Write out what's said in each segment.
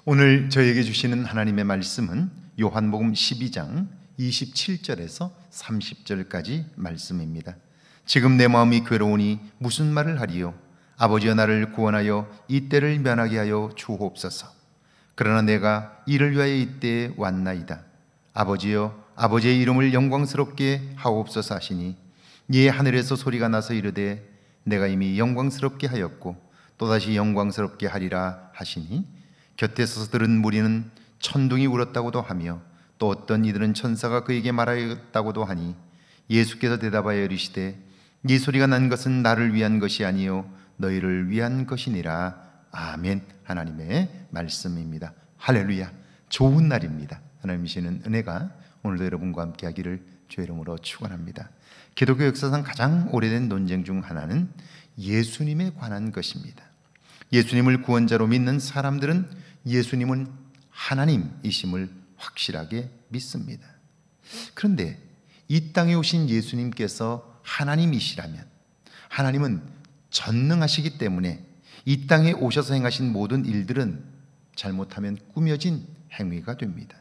오늘 저에게 주시는 하나님의 말씀은 요한복음 12장 27절에서 30절까지 말씀입니다. 지금 내 마음이 괴로우니 무슨 말을 하리요? 아버지여 나를 구원하여 이 때를 면하게 하여 주옵소서. 그러나 내가 이를 위하여 이때에 왔나이다. 아버지여 아버지의 이름을 영광스럽게 하옵소서 하시니 이에 하늘에서 소리가 나서 이르되 내가 이미 영광스럽게 하였고 또다시 영광스럽게 하리라 하시니 곁에 서서 들은 무리는 천둥이 울었다고도 하며 또 어떤 이들은 천사가 그에게 말하였다고도 하니 예수께서 대답하여 이르시되 이 소리가 난 것은 나를 위한 것이 아니요 너희를 위한 것이니라. 아멘. 하나님의 말씀입니다. 할렐루야. 좋은 날입니다. 하나님 주시는 은혜가 오늘도 여러분과 함께 하기를 주의 이름으로 축원합니다. 기독교 역사상 가장 오래된 논쟁 중 하나는 예수님에 관한 것입니다. 예수님을 구원자로 믿는 사람들은 예수님은 하나님이심을 확실하게 믿습니다. 그런데 이 땅에 오신 예수님께서 하나님이시라면 하나님은 전능하시기 때문에 이 땅에 오셔서 행하신 모든 일들은 잘못하면 꾸며진 행위가 됩니다.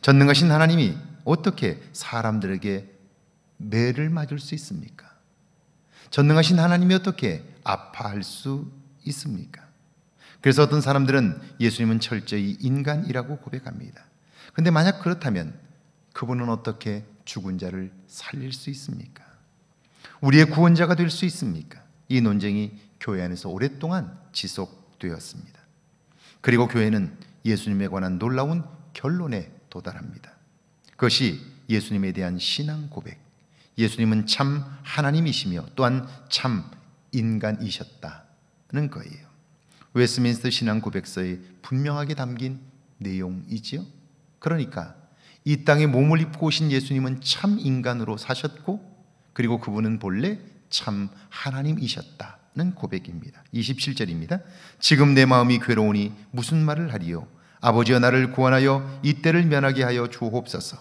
전능하신 하나님이 어떻게 사람들에게 매를 맞을 수 있습니까? 전능하신 하나님이 어떻게 아파할 수 있습니까? 그래서 어떤 사람들은 예수님은 철저히 인간이라고 고백합니다. 그런데 만약 그렇다면 그분은 어떻게 죽은 자를 살릴 수 있습니까? 우리의 구원자가 될 수 있습니까? 이 논쟁이 교회 안에서 오랫동안 지속되었습니다. 그리고 교회는 예수님에 관한 놀라운 결론에 도달합니다. 그것이 예수님에 대한 신앙 고백, 예수님은 참 하나님이시며 또한 참 인간이셨다는 거예요. 웨스민스터 신앙 고백서에 분명하게 담긴 내용이지요. 그러니까 이 땅에 몸을 입고 오신 예수님은 참 인간으로 사셨고 그리고 그분은 본래 참 하나님이셨다는 고백입니다. 27절입니다. 지금 내 마음이 괴로우니 무슨 말을 하리요? 아버지여 나를 구원하여 이 때를 면하게 하여 주옵소서.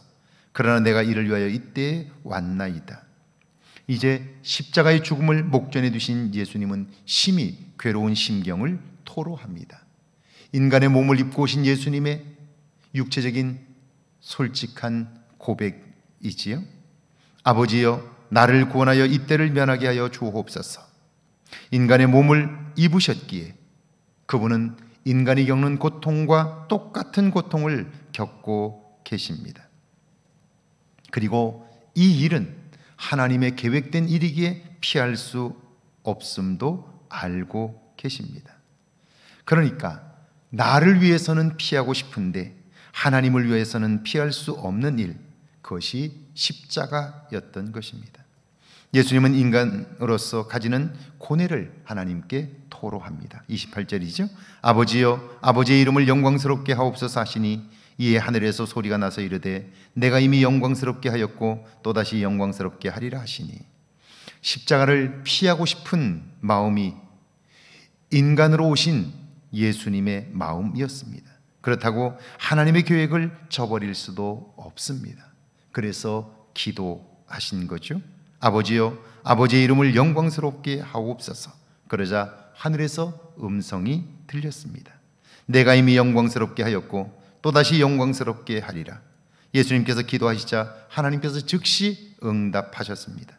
그러나 내가 이를 위하여 이때에 왔나이다. 이제 십자가의 죽음을 목전에 두신 예수님은 심히 괴로운 심경을 토로합니다. 인간의 몸을 입고 오신 예수님의 육체적인 솔직한 고백이지요. 아버지여 나를 구원하여 이 때를 면하게 하여 주옵소서. 인간의 몸을 입으셨기에 그분은 인간이 겪는 고통과 똑같은 고통을 겪고 계십니다. 그리고 이 일은 하나님의 계획된 일이기에 피할 수 없음도 알고 계십니다. 그러니까 나를 위해서는 피하고 싶은데 하나님을 위해서는 피할 수 없는 일, 그것이 십자가였던 것입니다. 예수님은 인간으로서 가지는 고뇌를 하나님께 토로합니다. 28절이죠. 아버지여 아버지의 이름을 영광스럽게 하옵소서 하시니 이에 하늘에서 소리가 나서 이르되 내가 이미 영광스럽게 하였고 또다시 영광스럽게 하리라 하시니 십자가를 피하고 싶은 마음이 인간으로 오신 예수님의 마음이었습니다. 그렇다고 하나님의 계획을 저버릴 수도 없습니다. 그래서 기도하신 거죠. 아버지여 아버지의 이름을 영광스럽게 하옵소서. 그러자 하늘에서 음성이 들렸습니다. 내가 이미 영광스럽게 하였고 또다시 영광스럽게 하리라. 예수님께서 기도하시자 하나님께서 즉시 응답하셨습니다.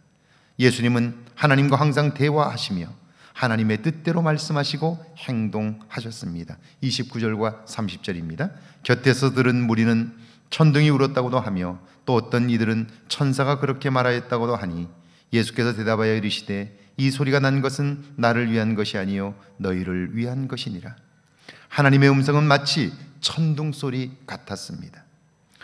예수님은 하나님과 항상 대화하시며 하나님의 뜻대로 말씀하시고 행동하셨습니다. 29절과 30절입니다. 곁에서 들은 무리는 천둥이 울었다고도 하며 또 어떤 이들은 천사가 그렇게 말하였다고도 하니 예수께서 대답하여 이르시되 이 소리가 난 것은 나를 위한 것이 아니요 너희를 위한 것이니라. 하나님의 음성은 마치 천둥 소리 같았습니다.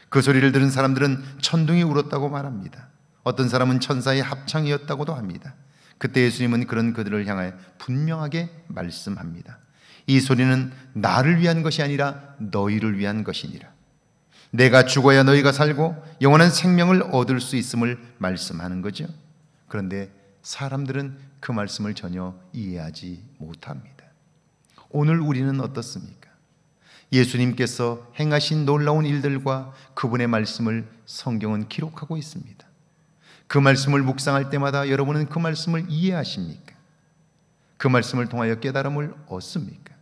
그 소리를 들은 사람들은 천둥이 울었다고 말합니다. 어떤 사람은 천사의 합창이었다고도 합니다. 그때 예수님은 그런 그들을 향하여 분명하게 말씀합니다. 이 소리는 나를 위한 것이 아니라 너희를 위한 것이니라. 내가 죽어야 너희가 살고 영원한 생명을 얻을 수 있음을 말씀하는 거죠. 그런데 사람들은 그 말씀을 전혀 이해하지 못합니다. 오늘 우리는 어떻습니까? 예수님께서 행하신 놀라운 일들과 그분의 말씀을 성경은 기록하고 있습니다. 그 말씀을 묵상할 때마다 여러분은 그 말씀을 이해하십니까? 그 말씀을 통하여 깨달음을 얻습니까?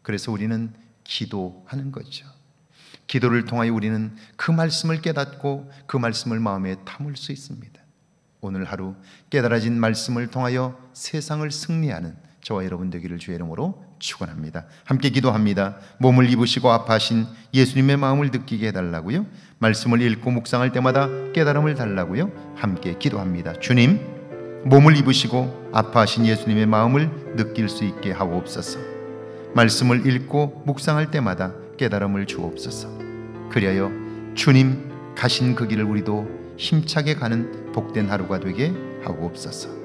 그래서 우리는 기도하는 거죠. 기도를 통하여 우리는 그 말씀을 깨닫고 그 말씀을 마음에 담을 수 있습니다. 오늘 하루 깨달아진 말씀을 통하여 세상을 승리하는 저와 여러분 되기를 주의 이름으로 축원합니다. 함께 기도합니다. 몸을 입으시고 아파하신 예수님의 마음을 느끼게 해달라고요. 말씀을 읽고 묵상할 때마다 깨달음을 달라고요. 함께 기도합니다. 주님, 몸을 입으시고 아파하신 예수님의 마음을 느낄 수 있게 하옵소서. 말씀을 읽고 묵상할 때마다 깨달음을 주옵소서. 그리하여 주님 가신 그 길을 우리도 힘차게 가는 복된 하루가 되게 하옵소서.